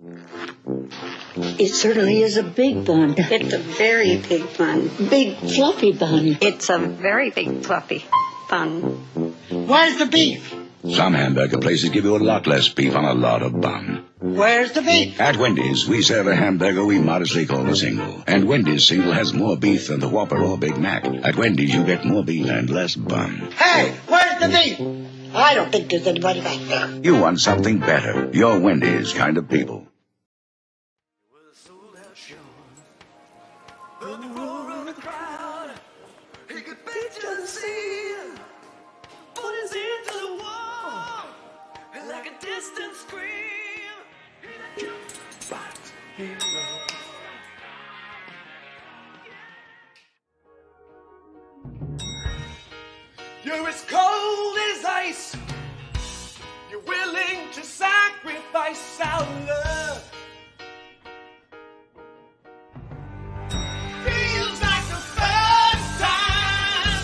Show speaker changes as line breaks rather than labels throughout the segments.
It certainly is a big bun.
It's a very big bun.
Big fluffy bun.
It's a very big fluffy bun.
Where's the beef?
Some hamburger places give you a lot less beef on a lot of bun.
Where's the beef?
At Wendy's, we serve a hamburger we modestly call a single. And Wendy's single has more beef than the Whopper or Big Mac. At Wendy's, you get more beef and less bun.
Hey, where's the beef? I don't think there's anybody back there.
You want something better. You're Wendy's kind of people.
Distant scream. You're as cold as ice. You're willing to sacrifice our love. Feels like the first time.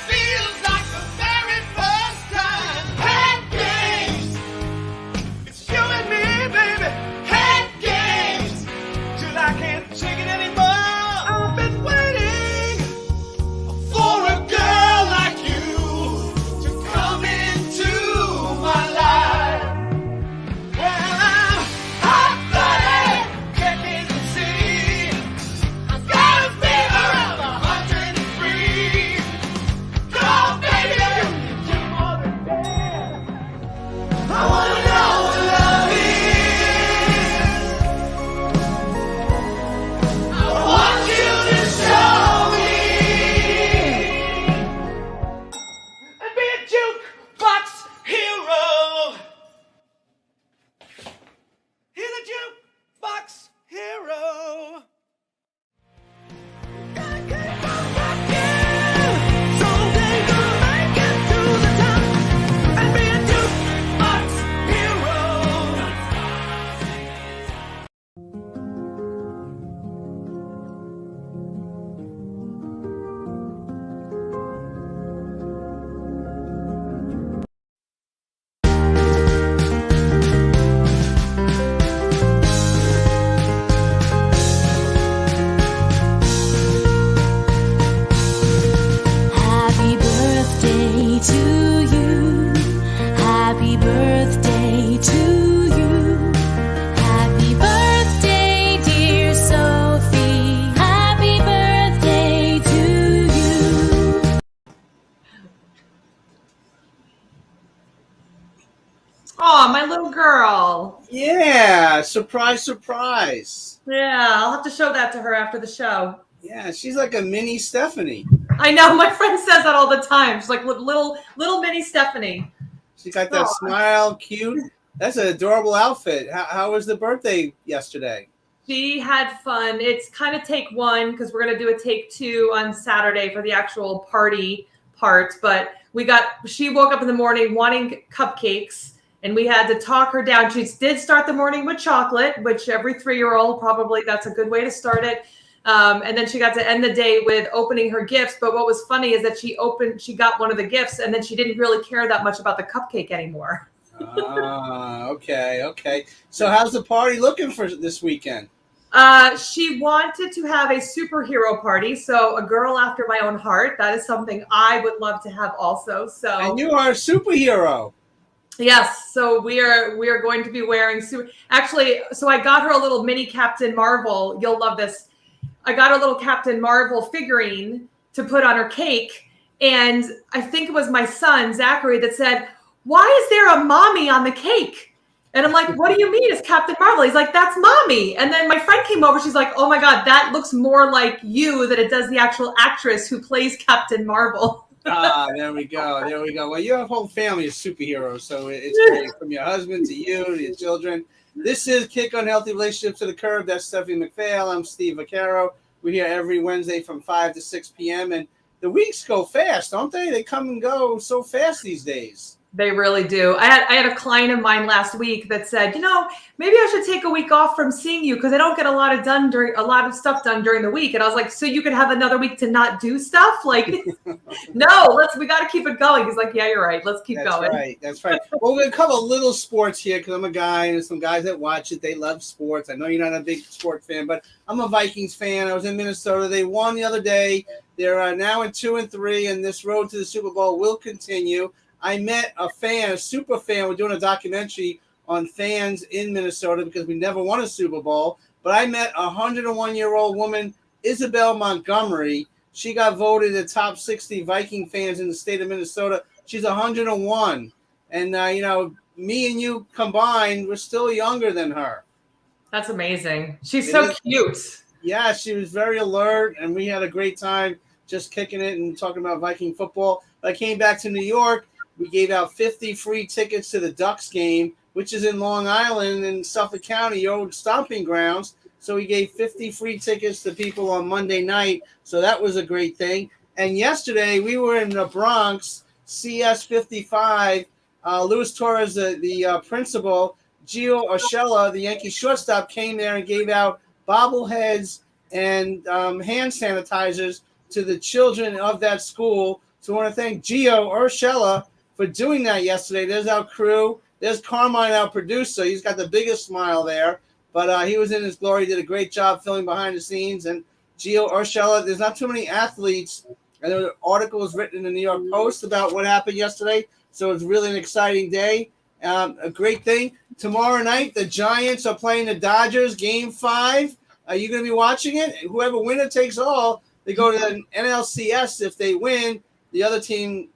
Feels like the very first time. Head games. It's you and me, baby. Head games. Till I can't take it anymore. I've been waiting for a girl like you to come into my life. Well, I'm hot-blooded, checking the sea. I've got a fever of 103. Come on, baby, you're more than dead. I wanna know what love is. I want you to show me. And be a jukebox hero. He's a jukebox hero. Someday gonna make it to the top and be a jukebox hero.
Happy birthday to you. Happy birthday to you. Happy birthday, dear Sophie. Happy birthday to you.
Oh, my little girl.
Yeah, surprise, surprise.
Yeah, I'll have to show that to her after the show.
Yeah, she's like a mini Stephanie.
I know, my friend says that all the time. She's like little mini Stephanie.
She got that smile, cute. That's an adorable outfit. How was the birthday yesterday?
She had fun. It's kind of take one because we're gonna do a take two on Saturday for the actual party part. But she woke up in the morning wanting cupcakes, and we had to talk her down. She did start the morning with chocolate, which every 3-year-old probably that's a good way to start it. And then she got to end the day with opening her gifts. But what was funny is that she got one of the gifts, and then she didn't really care that much about the cupcake anymore.
Okay. So how's the party looking for this weekend?
She wanted to have a superhero party, so a girl after my own heart. That is something I would love to have also. So,
And you are a superhero.
yes, so we are going to be wearing Actually, so I got her a little mini Captain Marvel. You'll love this. I got a little Captain Marvel figurine to put on her cake, and I think it was my son Zachary that said, "Why is there a mommy on the cake?" And I'm like, "What do you mean it's Captain Marvel?" He's like, "That's mommy." And then my friend came over. She's like, "Oh my God, that looks more like you than it does the actual actress who plays Captain Marvel."
There we go. Well, your whole family is superheroes, so it's great. From your husband to you to your children. This is Kick Unhealthy Relationships to the Curb. That's Stephanie McPhail. I'm Steve Vaccaro. We're here every Wednesday from 5 to 6 p.m. And the weeks go fast, don't they? They come and go so fast these days.
They really do. I had a client of mine last week that said, maybe I should take a week off from seeing you because I don't get a lot of stuff done during the week. And I was like, so you could have another week to not do stuff? Like, no, we got to keep it going. He's like, yeah, you're right. Let's keep going.
That's right. Well, we're going to cover a little sports here because I'm a guy and there's some guys that watch it. They love sports. I know you're not a big sport fan, but I'm a Vikings fan. I was in Minnesota. They won the other day. They're now in 2-3, and this road to the Super Bowl will continue. I met a super fan. We're doing a documentary on fans in Minnesota because we never won a Super Bowl. But I met a 101-year-old woman, Isabel Montgomery. She got voted the top 60 Viking fans in the state of Minnesota. She's 101. And, me and you combined, we're still younger than her.
That's amazing. She's so cute.
Yeah, she was very alert, and we had a great time just kicking it and talking about Viking football. I came back to New York. We gave out 50 free tickets to the Ducks game, which is in Long Island in Suffolk County, your old stomping grounds. So we gave 50 free tickets to people on Monday night. So that was a great thing. And yesterday we were in the Bronx, CS 55. Luis Torres, the principal, Gio Urshela, the Yankee shortstop, came there and gave out bobbleheads and hand sanitizers to the children of that school. So I want to thank Gio Urshela for doing that yesterday. There's our crew. There's Carmine, our producer. He's got the biggest smile there. But he was in his glory, did a great job filming behind the scenes. And Gio Urshela, there's not too many athletes. And there were articles written in the New York Post about what happened yesterday. So it's really an exciting day. A great thing. Tomorrow night, the Giants are playing the Dodgers, Game 5. Are you going to be watching it? Whoever winner takes all, they go to the NLCS. If they win, the other team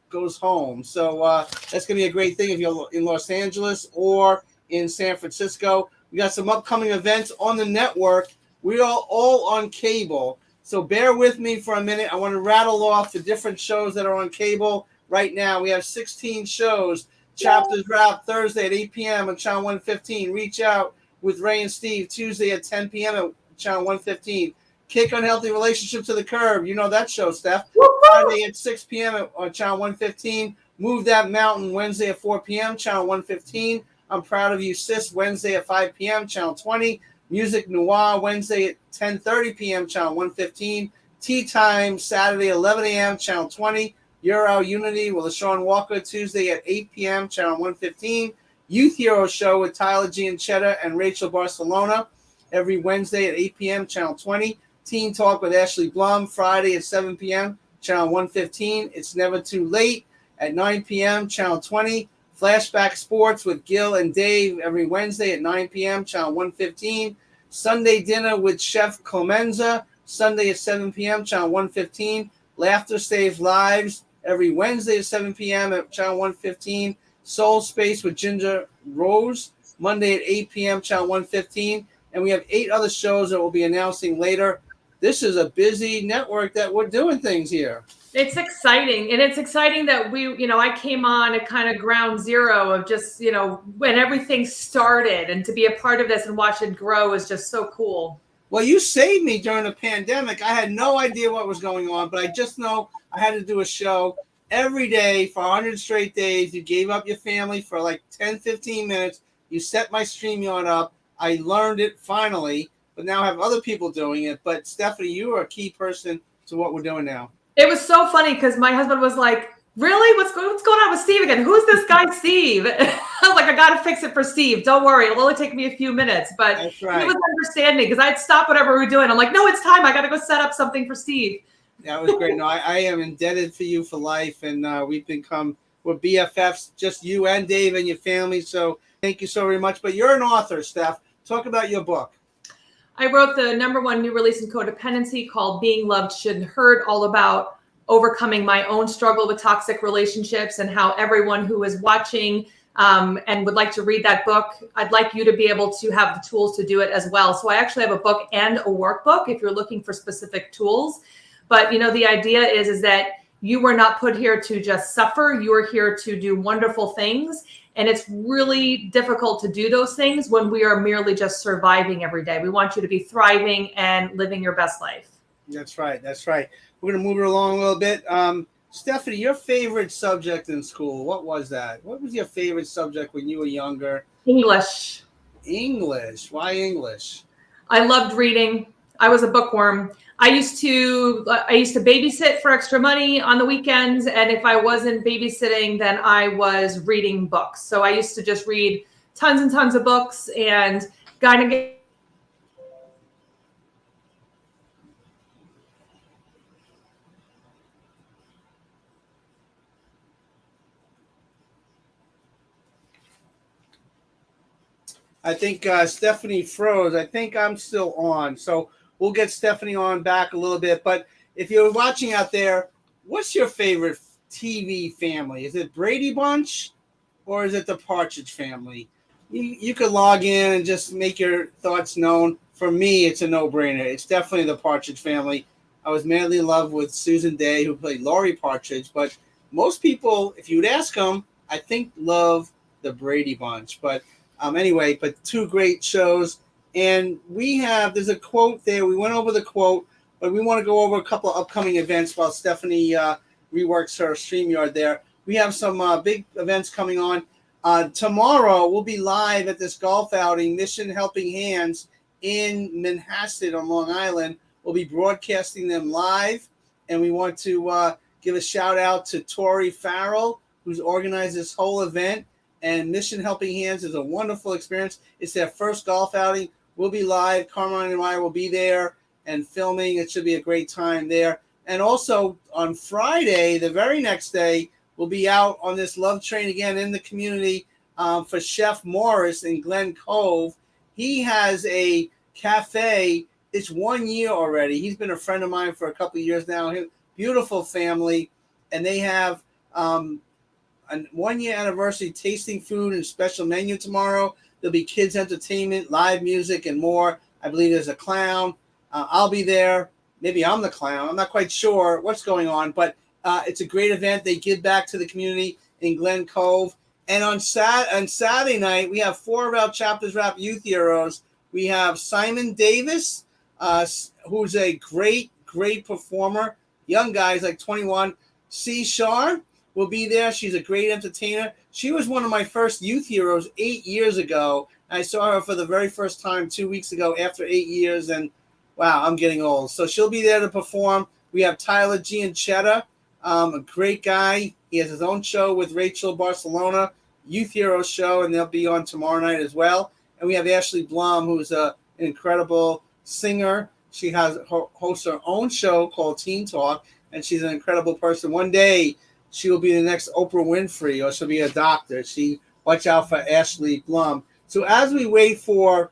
goes home. So that's going to be a great thing if you're in Los Angeles or in San Francisco. We got some upcoming events on the network. We are all on cable. So bear with me for a minute. I want to rattle off the different shows that are on cable right now. We have 16 shows. Chapters Wrap Thursday at 8 p.m. on Channel 115. Reach Out with Ray and Steve Tuesday at 10 p.m. at Channel 115. Kick Unhealthy Relationships to the Curb. You know that show, Steph. Friday at 6 p.m. on Channel 115. Move That Mountain Wednesday at 4 p.m. Channel 115. I'm Proud of You, Sis Wednesday at 5 p.m. Channel 20. Music Noir Wednesday at 10:30 p.m. Channel 115. Tea Time Saturday 11 a.m. Channel 20. Euro Unity with LaShawn Walker Tuesday at 8 p.m. Channel 115. Youth Hero Show with Tyler Gianchetta and Rachel Barcelona every Wednesday at 8 p.m. Channel 20. Teen Talk with Ashley Blum Friday at 7 p.m. Channel 115. It's Never Too Late at 9 p.m. Channel 20. Flashback Sports with Gil and Dave every Wednesday at 9 p.m. Channel 115. Sunday Dinner with Chef Clemenza Sunday at 7 p.m. Channel 115. Laughter Saves Lives every Wednesday at 7 p.m. at Channel 115. Soul Space with Ginger Rose Monday at 8 p.m. Channel 115. And we have 8 other shows that we'll be announcing later. This is a busy network that we're doing things here.
It's exciting. And it's exciting that I came on at kind of ground zero of just, when everything started, and to be a part of this and watch it grow is just so cool.
Well, you saved me during the pandemic. I had no idea what was going on, but I just know I had to do a show every day for 100 straight days. You gave up your family for like 10, 15 minutes. You set my StreamYard up. I learned it finally, but now I have other people doing it. But Stephanie, you are a key person to what we're doing now.
It was so funny because my husband was like, really? What's going on with Steve again? Who's this guy, Steve? I was like, I got to fix it for Steve. Don't worry. It'll only take me a few minutes. But
That's right.
He was understanding because I'd stop whatever we were doing. I'm like, no, it's time. I got to go set up something for Steve.
That was great. No, I am indebted for you for life. And we're BFFs, just you and Dave and your family. So thank you so very much. But you're an author, Steph. Talk about your book.
I wrote the #1 new release in codependency called Being Loved Shouldn't Hurt, all about overcoming my own struggle with toxic relationships and how everyone who is watching and would like to read that book, I'd like you to be able to have the tools to do it as well. So I actually have a book and a workbook if you're looking for specific tools. But, the idea is that you were not put here to just suffer. You are here to do wonderful things. And it's really difficult to do those things when we are merely just surviving every day. We want you to be thriving and living your best life.
That's right. We're going to move it along a little bit. Stephanie, your favorite subject in school, what was that? What was your favorite subject when you were younger?
English.
English. Why English?
I loved reading. I was a bookworm. I used to babysit for extra money on the weekends, and if I wasn't babysitting, then I was reading books. So I used to just read tons and tons of books and kind of get.
I think Stephanie froze. I think I'm still on. So we'll get Stephanie on back a little bit. But if you're watching out there, what's your favorite TV family? Is it Brady Bunch or is it the Partridge Family? You could log in and just make your thoughts known. For me, it's a no-brainer. It's definitely the Partridge Family. I was madly in love with Susan Day, who played Laurie Partridge. But most people, if you'd ask them, I think love the Brady Bunch. But anyway, but two great shows. And there's a quote there. We went over the quote, but we want to go over a couple of upcoming events while Stephanie reworks her StreamYard there. We have some big events coming on. Tomorrow, we'll be live at this golf outing, Mission Helping Hands in Manhasset on Long Island. We'll be broadcasting them live. And we want to give a shout out to Tori Farrell, who's organized this whole event. And Mission Helping Hands is a wonderful experience. It's their first golf outing. We'll be live. Carmine and I will be there and filming. It should be a great time there. And also on Friday, the very next day, we'll be out on this love train again in the community for Chef Morris in Glen Cove. He has a cafe. It's 1 year already. He's been a friend of mine for a couple of years now. Beautiful family. And they have a 1 year anniversary tasting food and special menu tomorrow. There'll be kids entertainment, live music, and more. I believe there's a clown. I'll be there. Maybe I'm the clown. I'm not quite sure what's going on, but it's a great event. They give back to the community in Glen Cove. And on Saturday night, we have 4 of our Chapters Rap Youth Heroes. We have Simon Davis, who's a great, great performer. Young guy, he's like 21. C. Shar will be there. She's a great entertainer. She was one of my first youth heroes 8 years ago. I saw her for the very first time 2 weeks ago after 8 years, and wow, I'm getting old. So she'll be there to perform. We have Tyler Gianchetta, a great guy. He has his own show with Rachel Barcelona, Youth Hero show, and they'll be on tomorrow night as well. And we have Ashley Blum, who's an incredible singer. She hosts her own show called Teen Talk, and she's an incredible person. One day, she will be the next Oprah Winfrey, or she'll be a doctor. Watch out for Ashley Blum. So as we wait for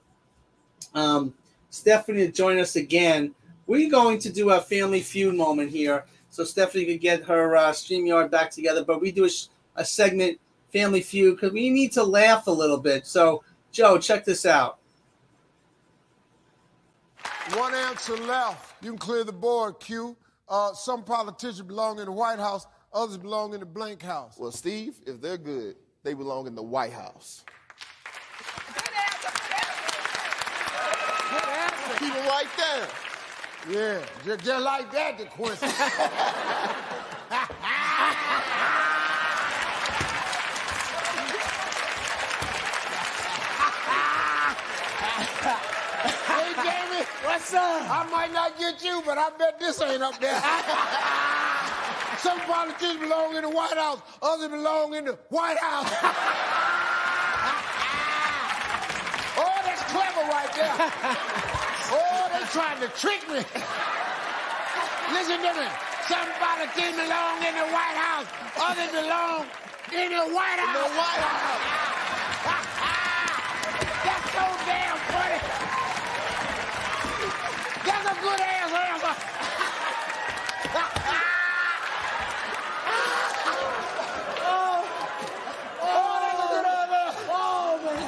Stephanie to join us again, we're going to do a family feud moment here. So Stephanie could get her StreamYard back together. But we do a segment, Family Feud, because we need to laugh a little bit. So, Joe, check this out.
1 answer left. You can clear the board, Q. Some politicians belong in the White House. Others belong in the blank house.
Well, Steve, if they're good, they belong in the White House.
Good answer.
Keep them right there.
Yeah, just like that, the Quincy. Hey, Jamie.
What's up?
I might not get you, but I bet this ain't up there. Some politicians belong in the White House. Others belong in the White House. Oh, that's clever right there. Oh, they trying to trick me. Listen to me. Some politicians belong in the White House. Others belong in the White House.
In the White House.
That's so damn funny. That's a good ass answer.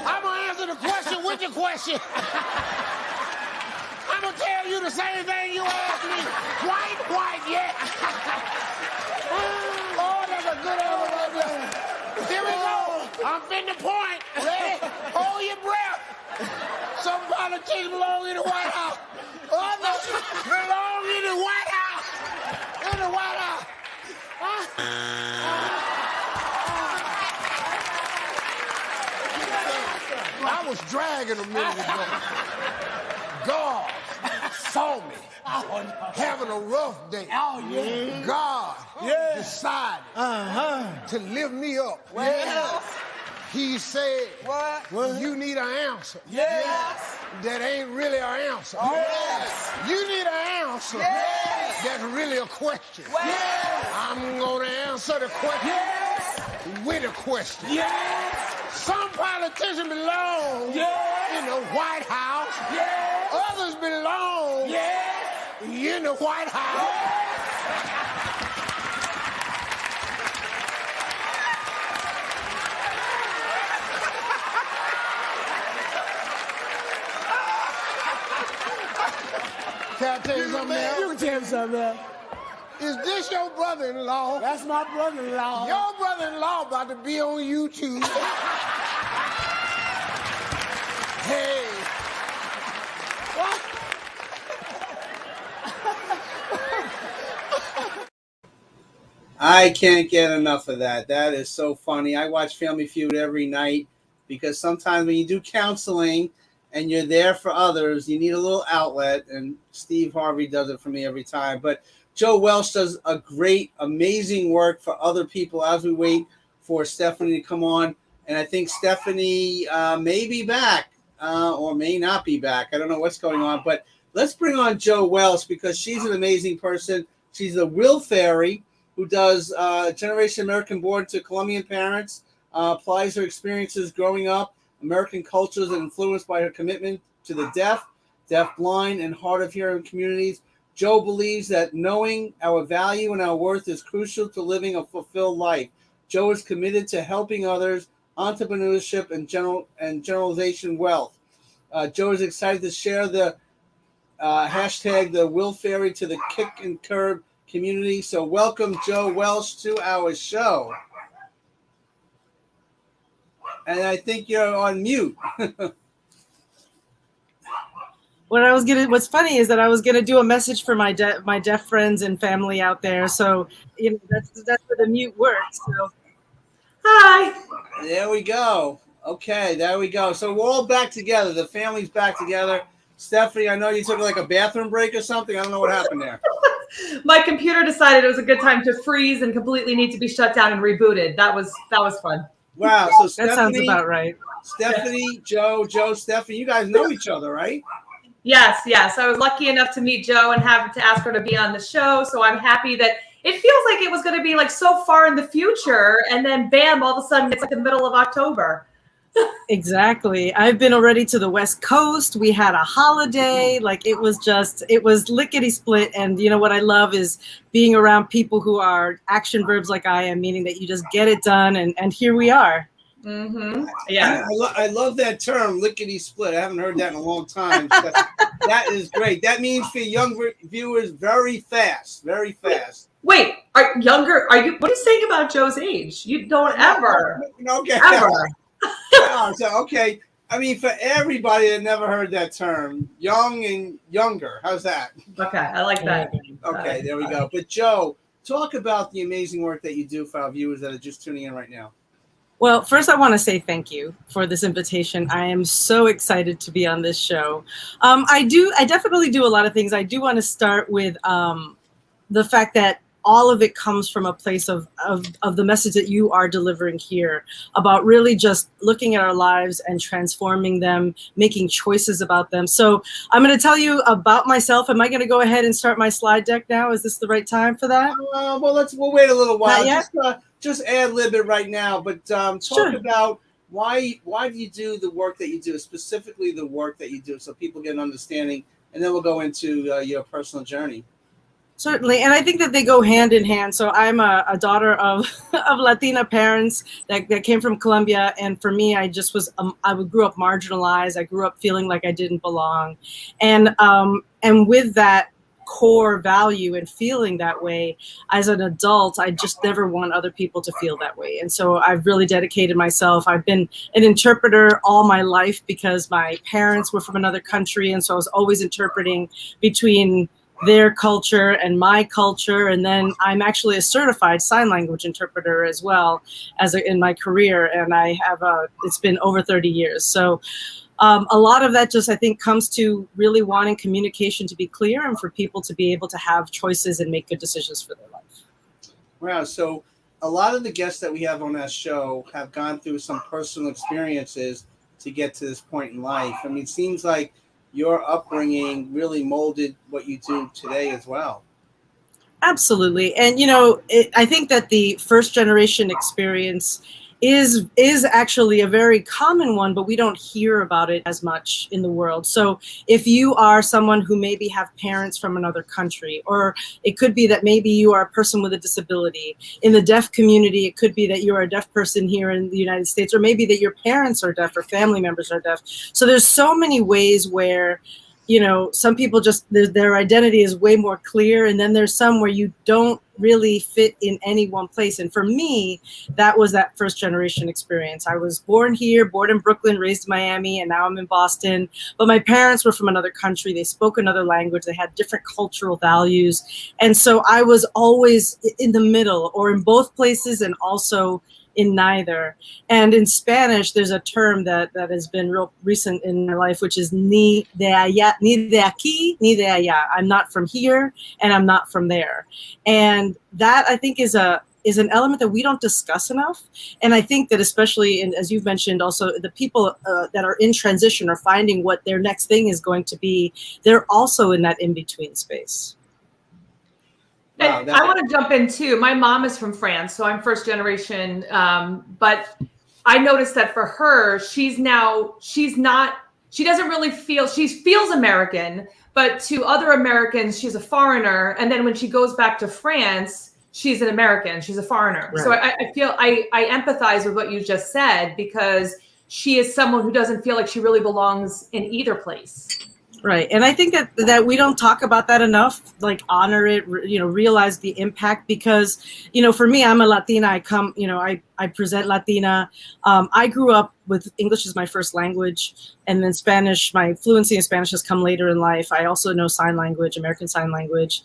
I'm gonna answer the question with the question. I'm gonna tell you the same thing you asked me. White, yeah. Oh, that's a good answer right there. Here we go. I'm finna point. Ready? Hold your breath. Some politicians belong in the White House. Others belong in the White House. In the White House. was dragging a minute ago. God saw me having a rough day.
Oh, yeah.
God decided to lift me up.
Yes.
He said,
What?
you need an answer.
Yes.
That ain't really an answer.
Yes.
You need an answer.
Yes.
That's really a question.
Yes.
I'm going to answer the question with a question.
Yes.
Some politicians belong in the White House.
Yes.
Others belong in the White House. Can I tell you something else?
You can tell me something else.
Is this your brother-in-law?
That's my brother-in-law.
Your brother-in-law about to be on YouTube. Hey. What?
I can't get enough of that. That is so funny. I watch Family Feud every night because sometimes when you do counseling and you're there for others, you need a little outlet, and Steve Harvey does it for me every time. But Joe Welsh does a great, amazing work for other people as we wait for Stephanie to come on. And I think Stephanie may be back or may not be back. I don't know what's going on. But let's bring on Joe Welsh because she's an amazing person. She's the Will Fairy who does Generation American born to Colombian parents, applies her experiences growing up, American cultures, and influenced by her commitment to the deaf, blind, and hard of hearing communities. Joe believes that knowing our value and our worth is crucial to living a fulfilled life. Joe is committed to helping others, entrepreneurship, and generalization wealth. Joe is excited to share the hashtag the Will Fairy to the Kick and Curb community. So welcome Joe Welsh to our show. And I think you're on mute.
What's funny is that I was gonna do a message for my deaf friends and family out there. So that's where the mute works. So hi.
There we go. Okay, there we go. So we're all back together. The family's back together. Stephanie, I know you took like a bathroom break or something. I don't know what happened there.
My computer decided it was a good time to freeze and completely need to be shut down and rebooted. That was fun.
Wow. So Stephanie,
that sounds about right.
Stephanie, Joe, Stephanie, you guys know each other, right?
Yes. I was lucky enough to meet Joe and have to ask her to be on the show. So I'm happy that it feels like it was going to be like so far in the future. And then bam, all of a sudden it's like the middle of October.
Exactly. I've been already to the West Coast. We had a holiday. Like it was lickety split. And you know what I love is being around people who are action verbs like I am, meaning that you just get it done. And here we are.
Mm-hmm. Yeah.
I love that term, lickety split. I haven't heard that in a long time. That is great. That means for younger viewers, very fast.
Wait, what are you saying about Joe's age? You don't ever.
Okay.
Ever.
So, okay. I mean, for everybody that never heard that term, young and younger. How's that?
Okay, I like that.
Okay, there we go. But Joe, talk about the amazing work that you do for our viewers that are just tuning in right now.
Well, first I want to say thank you for this invitation. I am so excited to be on this show. I definitely do a lot of things. I do want to start with the fact that all of it comes from a place of the message that you are delivering here about really just looking at our lives and transforming them, making choices about them. So I'm going to tell you about myself. Am I going to go ahead and start my slide deck now? Is this the right time for that?
Well, we'll wait a little while.
Not yet?
Just ad-lib it right now, but talk
Sure.
about why do you do the work that you do, specifically the work that you do, so people get an understanding, and then we'll go into your personal journey.
Certainly, and I think that they go hand in hand. So I'm a daughter of Latina parents that came from Colombia, and for me, I just was I grew up marginalized. I grew up feeling like I didn't belong, and with that core value and feeling that way as an adult, I just never want other people to feel that way. And so I've really dedicated myself. I've been an interpreter all my life because my parents were from another country, and so I was always interpreting between their culture and my culture. And then I'm actually a certified sign language interpreter as well in my career. And I have it's been over 30 years. So a lot of that just, I think, comes to really wanting communication to be clear and for people to be able to have choices and make good decisions for their life.
Wow. So a lot of the guests that we have on that show have gone through some personal experiences to get to this point in life. I mean, it seems like your upbringing really molded what you do today as well.
Absolutely. And, I think that the first generation experience is actually a very common one, but we don't hear about it as much in the world. So if you are someone who maybe have parents from another country, or it could be that maybe you are a person with a disability in the deaf community, it could be that you're a deaf person here in the United States, or maybe that your parents are deaf or family members are deaf. So there's so many ways where some people just, their identity is way more clear. And then there's some where you don't really fit in any one place. And for me, that was that first generation experience. I was born here, born in Brooklyn, raised in Miami, and now I'm in Boston. But my parents were from another country. They spoke another language. They had different cultural values. And so I was always in the middle, or in both places and also in neither. And in Spanish, there's a term that has been real recent in my life, which is ni de allá, ni de aquí, ni de allá. I'm not from here and I'm not from there. And that, I think, is an element that we don't discuss enough. And I think that especially, as you've mentioned, also the people that are in transition or finding what their next thing is going to be, they're also in that in-between space.
And I want to jump in too. My mom is from France, so I'm first generation. But I noticed that for her, she doesn't really feel, she feels American, but to other Americans, she's a foreigner. And then when she goes back to France, she's an American, she's a foreigner. Right. So I feel, I empathize with what you just said, because she is someone who doesn't feel like she really belongs in either place.
Right. And I think that we don't talk about that enough, like honor it, realize the impact, because, for me, I'm a Latina. I present Latina. I grew up with English as my first language, and then Spanish, my fluency in Spanish has come later in life. I also know sign language, American Sign Language.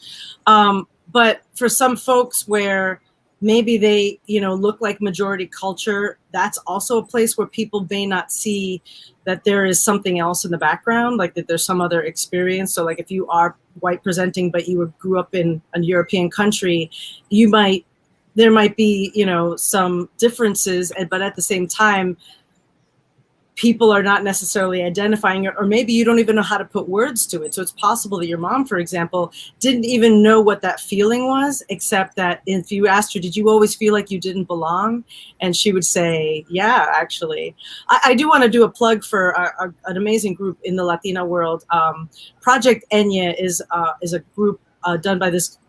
But for some folks where maybe they, look like majority culture, that's also a place where people may not see that there is something else in the background, like that there's some other experience. So like if you are white presenting, but you grew up in a European country, there might be, some differences, but at the same time, people are not necessarily identifying it, or maybe you don't even know how to put words to it. So it's possible that your mom, for example, didn't even know what that feeling was, except that if you asked her, did you always feel like you didn't belong? And she would say, yeah, actually. I do want to do a plug for an amazing group in the Latina world. Project Enya is a group done by this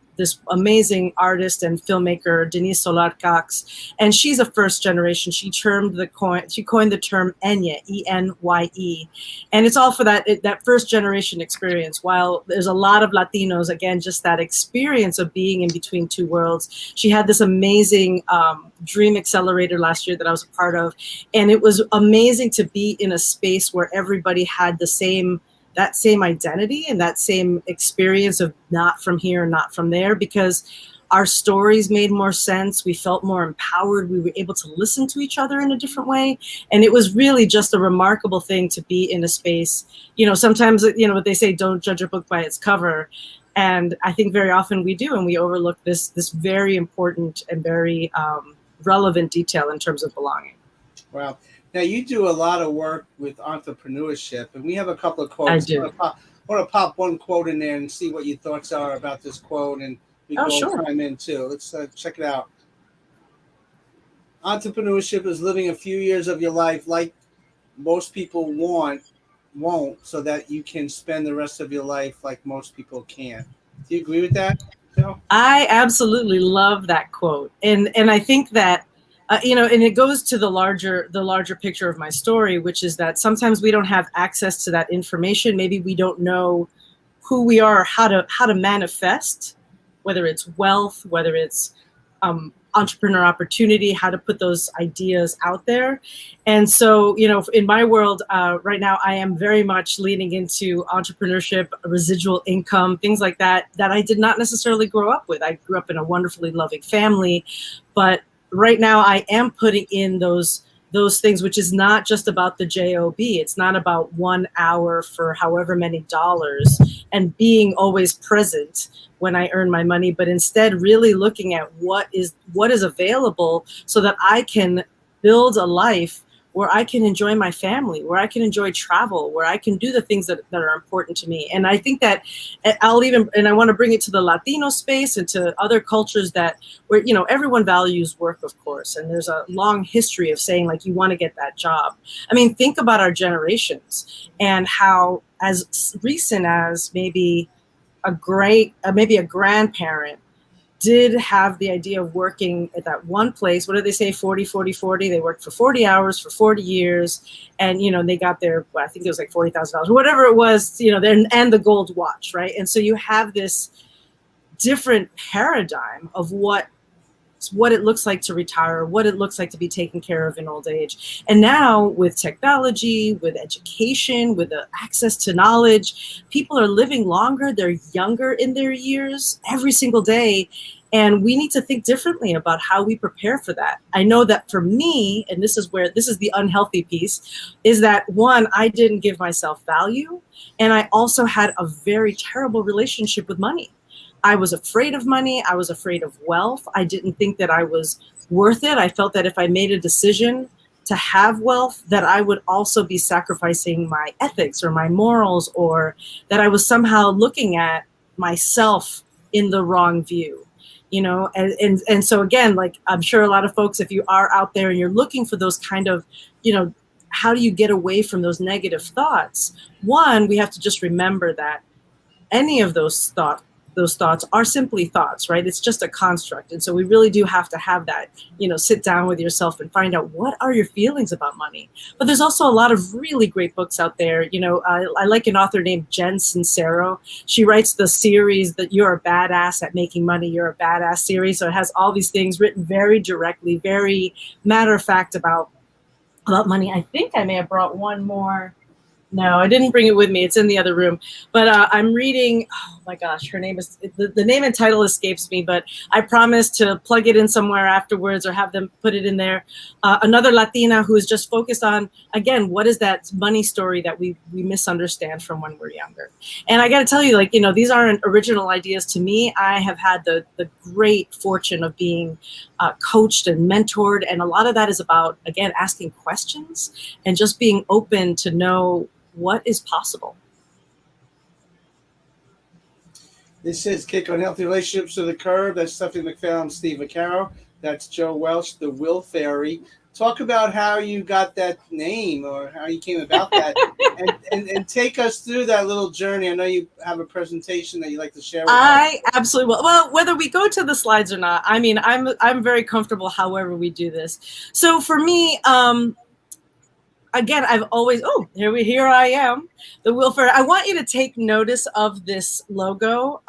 amazing artist and filmmaker, Denise Solar-Cox, and she's a first generation. She coined the term Enya, E-N-Y-E, and it's all for that first generation experience. While there's a lot of Latinos, again, just that experience of being in between two worlds. She had this amazing Dream Accelerator last year that I was a part of, and it was amazing to be in a space where everybody had that same identity and that same experience of not from here, not from there, because our stories made more sense. We felt more empowered. We were able to listen to each other in a different way. And it was really just a remarkable thing to be in a space. Sometimes, what they say, don't judge a book by its cover. And I think very often we do, and we overlook this very important and very relevant detail in terms of belonging.
Wow. Now, you do a lot of work with entrepreneurship, and we have a couple of quotes.
I do.
I want to pop one quote in there and see what your thoughts are about this quote, and we can all chime in too. Let's check it out. Entrepreneurship is living a few years of your life like most people won't, so that you can spend the rest of your life like most people can. Do you agree with that, Joe?
I absolutely love that quote, and I think that. And it goes to the larger picture of my story, which is that sometimes we don't have access to that information. Maybe we don't know who we are, how to manifest, whether it's wealth, whether it's entrepreneur opportunity, how to put those ideas out there. And so, in my world right now, I am very much leaning into entrepreneurship, residual income, things like that I did not necessarily grow up with. I grew up in a wonderfully loving family, but right now I am putting in those those things, which is not just about the job. It's not about 1 hour for however many dollars and being always present when I earn my money, but instead really looking at what is available so that I can build a life where I can enjoy my family, where I can enjoy travel, where I can do the things that are important to me. And I think that and I want to bring it to the Latino space and to other cultures that where, everyone values work, of course. And there's a long history of saying, like, you want to get that job. I mean, think about our generations and how as recent as maybe a grandparent did have the idea of working at that one place. What do they say? 40, 40, 40. They worked for 40 hours for 40 years. And, they got their, I think it was like $40,000, whatever it was, and the gold watch, right? And so you have this different paradigm of what it looks like to retire, what it looks like to be taken care of in old age. And now with technology, with education, with the access to knowledge, people are living longer, they're younger in their years every single day. And we need to think differently about how we prepare for that. I know that for me, and this is the unhealthy piece, is that one, I didn't give myself value. And I also had a very terrible relationship with money. I was afraid of money. I was afraid of wealth. I didn't think that I was worth it. I felt that if I made a decision to have wealth, that I would also be sacrificing my ethics or my morals, or that I was somehow looking at myself in the wrong view. And so again, like, I'm sure a lot of folks, if you are out there and you're looking for those kind of, how do you get away from those negative thoughts? One, we have to just remember that any of those thoughts are simply thoughts, right? It's just a construct. And so we really do have to have that, sit down with yourself and find out what are your feelings about money. But there's also a lot of really great books out there. I like an author named Jen Sincero. She writes the series that You're a Badass at Making Money, You're a Badass series. So it has all these things written very directly, very matter of fact about money. I think I may have brought one more. No, I didn't bring it with me. It's in the other room. But I'm reading, oh my gosh, her name is, the name and title escapes me, but I promise to plug it in somewhere afterwards or have them put it in there. Another Latina who is just focused on, again, what is that money story that we misunderstand from when we're younger. And I got to tell you, these aren't original ideas to me. I have had the great fortune of being coached and mentored. And a lot of that is about, again, asking questions and just being open to know what is possible.
This is Kick on Healthy Relationships to the Curb. That's Stephanie McPhail and Steve Vaccaro. That's Joe Welch, the Will Fairy. Talk about how you got that name or how you came about that, and take us through that little journey. I know you have a presentation that you'd like to share with us.
I absolutely will. Well, whether we go to the slides or not, I mean, I'm very comfortable however we do this. So for me, again, I've always, here I am, the Will Fairy. I want you to take notice of this logo.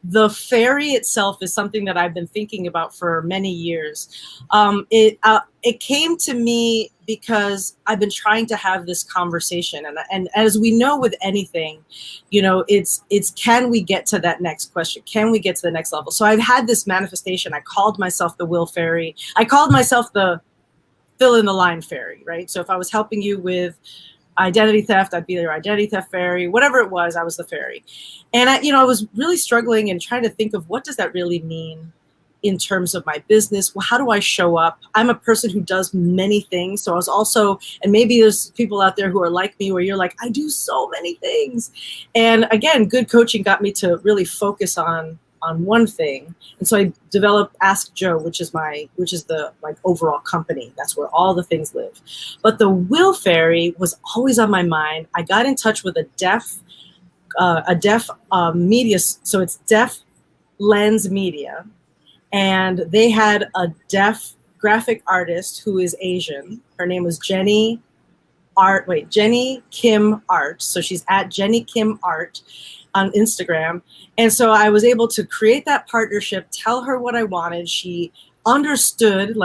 The fairy itself is something that I've been thinking about for many years. It came to me because I've been trying to have this conversation. And as we know with anything, it's can we get to that next question? Can we get to the next level? So I've had this manifestation. I called myself the Will Fairy. I called myself the fill in the line fairy, right? So if I was helping you with identity theft, I'd be your identity theft fairy. Whatever it was, I was the fairy. And I was really struggling and trying to think of what does that really mean in terms of my business? Well, how do I show up? I'm a person who does many things. So I was also, and maybe there's people out there who are like me where you're like, I do so many things. And again, good coaching got me to really focus on one thing. And so I developed Ask Joe, which is the overall company. That's where all the things live. But the Will Fairy was always on my mind. I got in touch with a deaf media. So it's Deaf Lens Media. And they had a deaf graphic artist who is Asian. Her name was Jenny Kim Art. So she's at Jenny Kim Art on Instagram. And so I was able to create that partnership, tell her what I wanted. She understood,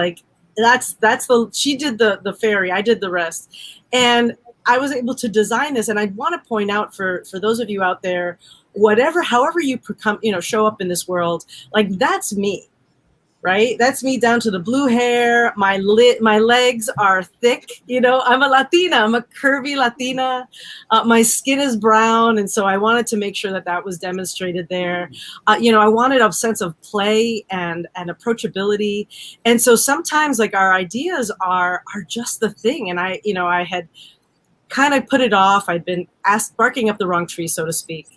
she did the fairy, I did the rest. And I was able to design this. And I want to point out for those of you out there, however you show up in this world, that's me. right? That's me down to the blue hair. My legs are thick. I'm a Latina. I'm a curvy Latina. My skin is brown, and so I wanted to make sure that that was demonstrated there. I wanted a sense of play and approachability, and so sometimes like our ideas are just the thing. And I had kind of put it off. I'd been barking up the wrong tree, so to speak,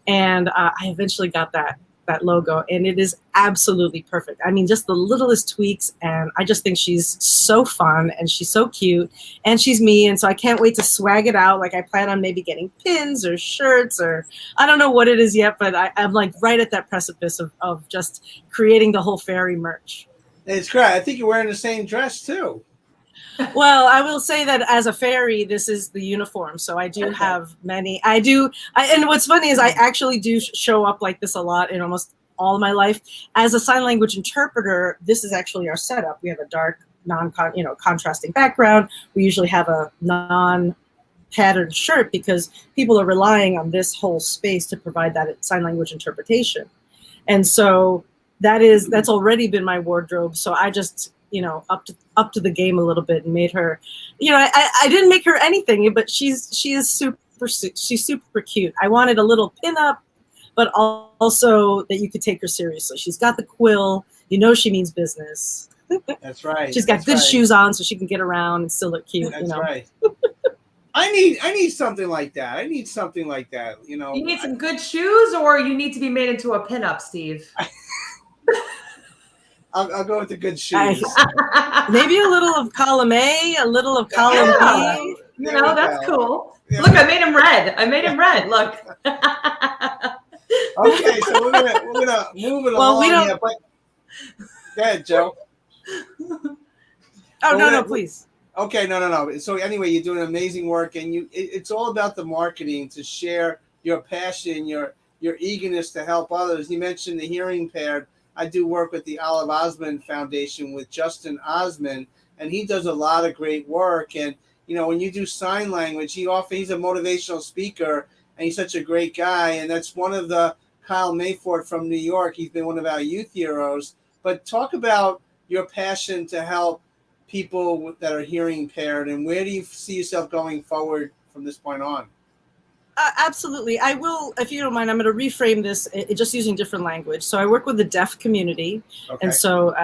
and I eventually got that logo, and it is absolutely perfect. I mean, just the littlest tweaks, and I just think she's so fun, and she's so cute, and she's me, and so I can't wait to swag it out. Like I plan on maybe getting pins or shirts, or I don't know what it is yet, but I'm like right at that precipice of just creating the whole fairy merch.
It's great. I think you're wearing the same dress too.
Well, I will say that as a fairy, this is the uniform. So I do have many. And what's funny is I actually do show up like this a lot in almost all my life. As a sign language interpreter, this is actually our setup. We have a dark, contrasting background. We usually have a non-patterned shirt because people are relying on this whole space to provide that sign language interpretation. And so that's already been my wardrobe. So I just up to the game a little bit and made her, I didn't make her anything, but she's super cute. I wanted a little pinup, but also that you could take her seriously. She's got the quill, she means business.
That's right.
She's got good shoes on so she can get around and still look cute.
That's right. I need something like that. You need
some good shoes, or you need to be made into a pinup, Steve.
I'll go with the good shoes.
Maybe a little of column A, a little of column B.
That's cool. Yeah. Look, I made him red. Look.
Okay, so we're gonna move it along. Here, but go ahead, Joe.
No, please.
Okay, no. So anyway, you're doing amazing work, and it's all about the marketing to share your passion, your eagerness to help others. You mentioned the hearing impaired. I do work with the Olive Osmond Foundation with Justin Osmond, and he does a lot of great work. And, when you do sign language, he's a motivational speaker, and he's such a great guy. And that's one of the Kyle Mayford from New York. He's been one of our youth heroes. But talk about your passion to help people that are hearing impaired, and where do you see yourself going forward from this point on?
Absolutely. I will, if you don't mind, I'm going to reframe this just using different language. So I work with the deaf community. Okay. And so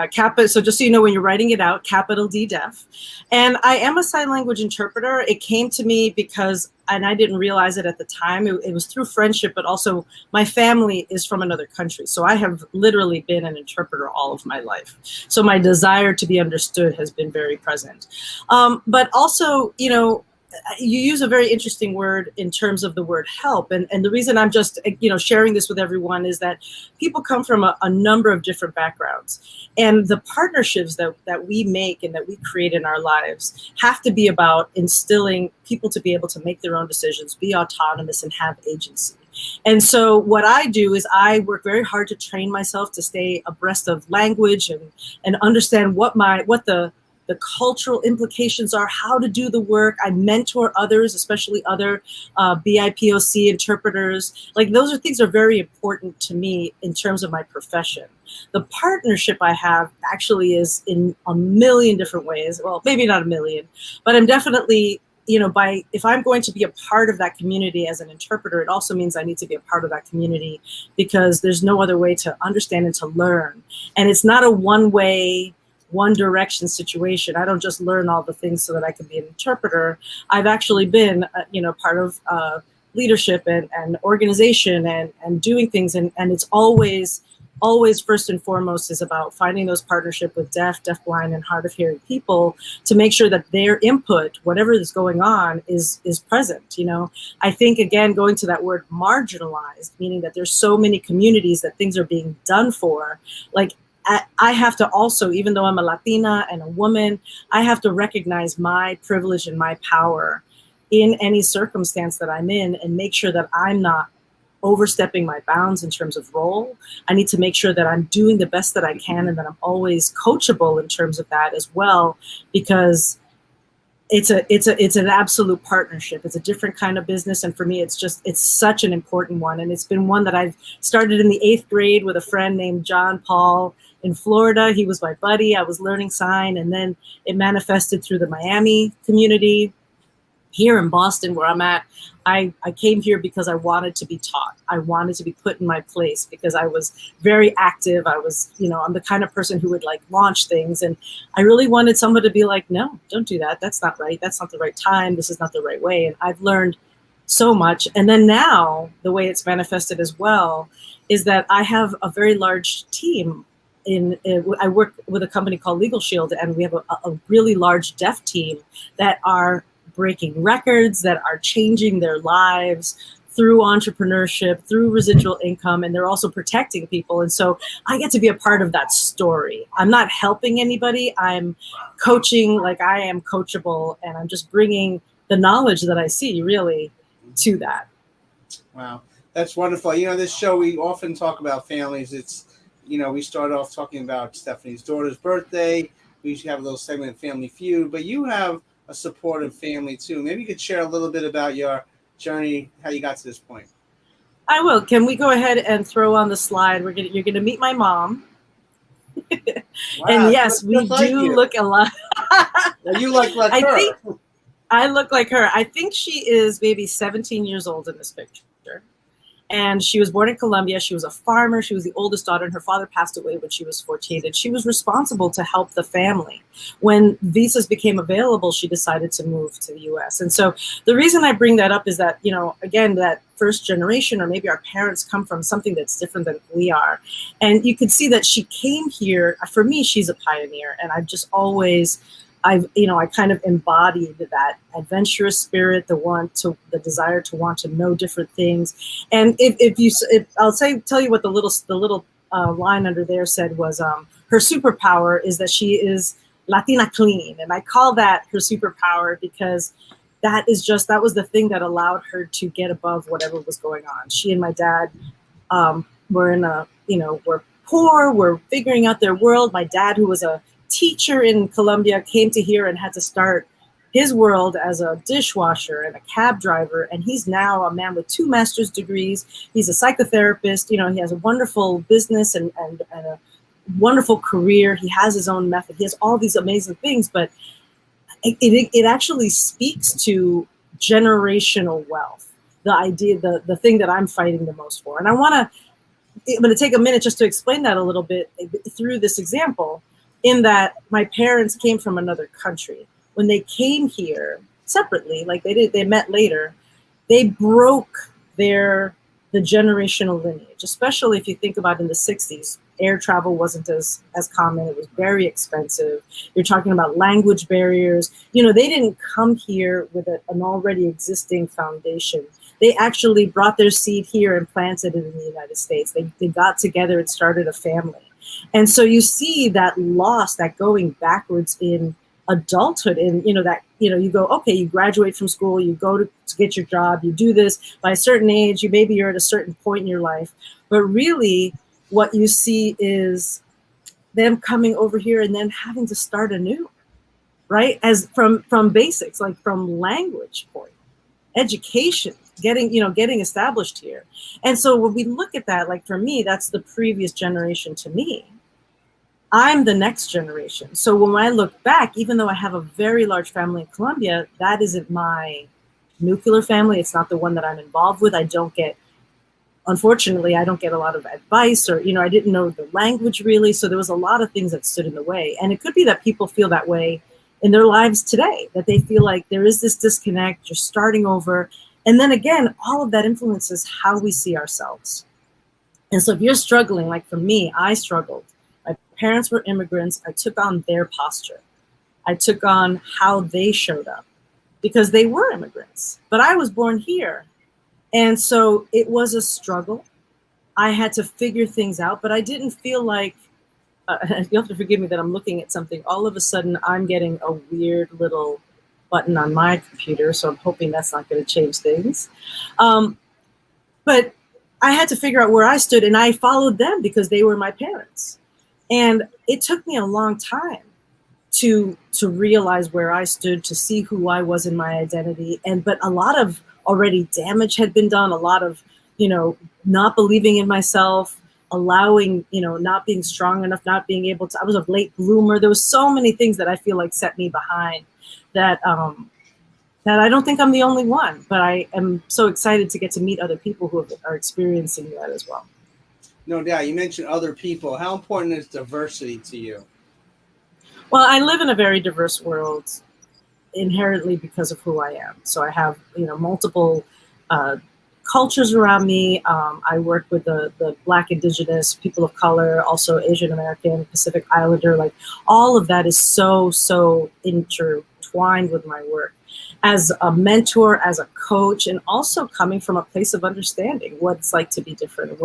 so just so you know, when you're writing it out, capital D deaf. And I am a sign language interpreter. It came to me because, and I didn't realize it at the time, it was through friendship, but also my family is from another country. So I have literally been an interpreter all of my life. So my desire to be understood has been very present. But also, you use a very interesting word in terms of the word help. And the reason I'm just, sharing this with everyone is that people come from a number of different backgrounds. And the partnerships that we make and that we create in our lives have to be about instilling people to be able to make their own decisions, be autonomous, and have agency. And so what I do is I work very hard to train myself to stay abreast of language and understand what the cultural implications are, how to do the work. I mentor others, especially other BIPOC interpreters. Like those things are very important to me in terms of my profession. The partnership I have actually is in a million different ways. Well, maybe not a million, but I'm definitely, if I'm going to be a part of that community as an interpreter, it also means I need to be a part of that community because there's no other way to understand and to learn. And it's not a one direction situation. I don't just learn all the things so that I can be an interpreter. I've actually been, part of leadership and organization and doing things. And it's always first and foremost is about finding those partnership with deafblind, and hard of hearing people to make sure that their input, whatever is going on, is present. I think, again, going to that word marginalized, meaning that there's so many communities that things are being done for, like, I have to also, even though I'm a Latina and a woman, I have to recognize my privilege and my power in any circumstance that I'm in and make sure that I'm not overstepping my bounds in terms of role. I need to make sure that I'm doing the best that I can and that I'm always coachable in terms of that as well, because it's an absolute partnership. It's a different kind of business, and for me, it's such an important one, and it's been one that I've started in the 8th grade with a friend named John Paul in Florida. He was my buddy. I was learning sign, and then it manifested through the Miami community. Here in Boston, where I'm at, I came here because I wanted to be taught. I wanted to be put in my place because I was very active. I was, I'm the kind of person who would like launch things. And I really wanted someone to be like, no, don't do that. That's not right. That's not the right time. This is not the right way. And I've learned so much. And then now the way it's manifested as well is that I have a very large team. I work with a company called Legal Shield, and we have a really large deaf team that are breaking records, that are changing their lives through entrepreneurship, through residual income, and they're also protecting people. And so I get to be a part of that story. I'm not helping anybody. I'm coaching like I am coachable, and I'm just bringing the knowledge that I see really to that.
Wow, that's wonderful. This show, we often talk about families. It's, we start off talking about Stephanie's daughter's birthday. We usually have a little segment of Family Feud, but you have a supportive family too. Maybe you could share a little bit about your journey, how you got to this point.
I will. Can we go ahead and throw on the slide? You're gonna meet my mom.
Wow,
and yes, we do look a lot.
Well, you look like her.
I look like her. I think she is maybe 17 years old in this picture. And she was born in Colombia. She was a farmer. She was the oldest daughter, and her father passed away when she was 14. And she was responsible to help the family. When visas became available, she decided to move to the US. And so the reason I bring that up is that, again, that first generation, or maybe our parents come from something that's different than we are. And you could see that she came here. For me, she's a pioneer. And I've just always, I kind of embodied that adventurous spirit, the desire to want to know different things. And tell you what the little line under there said was, her superpower is that she is Latina clean. And I call that her superpower because that was the thing that allowed her to get above whatever was going on. She and my dad were were poor, were figuring out their world. My dad, who was a teacher in Colombia, came to here and had to start his world as a dishwasher and a cab driver. And he's now a man with 2 master's degrees. He's a psychotherapist. He has a wonderful business and a wonderful career. He has his own method. He has all these amazing things, but it actually speaks to generational wealth. The idea, the thing that I'm fighting the most for. And I'm going to take a minute just to explain that a little bit through this example. In that my parents came from another country. When they came here separately, like they met later, they broke the generational lineage, especially if you think about in the 60s, air travel wasn't as common. It was very expensive. You're talking about language barriers. They didn't come here with an already existing foundation. They actually brought their seed here and planted it in the United States. They got together and started a family. And so you see that loss, that going backwards in adulthood, and you go, okay, you graduate from school, you go to get your job, you do this by a certain age, you're at a certain point in your life. But really what you see is them coming over here and then having to start anew, right? As from basics, like from language point, education, getting established here. And so when we look at that, like for me, that's the previous generation to me. I'm the next generation. So when I look back, even though I have a very large family in Colombia, that isn't my nuclear family. It's not the one that I'm involved with. Unfortunately, I don't get a lot of advice, or, I didn't know the language really. So there was a lot of things that stood in the way. And it could be that people feel that way in their lives today, that they feel like there is this disconnect, you're starting over. And then again, all of that influences how we see ourselves. And so if you're struggling, like for me, I struggled. My parents were immigrants. I took on their posture. I took on how they showed up because they were immigrants, but I was born here. And so it was a struggle. I had to figure things out, but I didn't feel like, you have to forgive me that I'm looking at something. All of a sudden, I'm getting a weird little button on my computer, so I'm hoping that's not going to change things. But I had to figure out where I stood, and I followed them because they were my parents. And it took me a long time to realize where I stood, to see who I was in my identity. But a lot of already damage had been done, a lot of, not believing in myself, allowing, not being strong enough, not being able to, I was a late bloomer. There was so many things that I feel like set me behind that, that I don't think I'm the only one, but I am so excited to get to meet other people who are experiencing that as well.
No doubt. You mentioned other people. How important is diversity to you?
Well, I live in a very diverse world inherently because of who I am. So I have, multiple cultures around me. I work with the Black, Indigenous, people of color, also Asian American, Pacific Islander. Like all of that is so intertwined with my work as a mentor, as a coach, and also coming from a place of understanding what it's like to be different,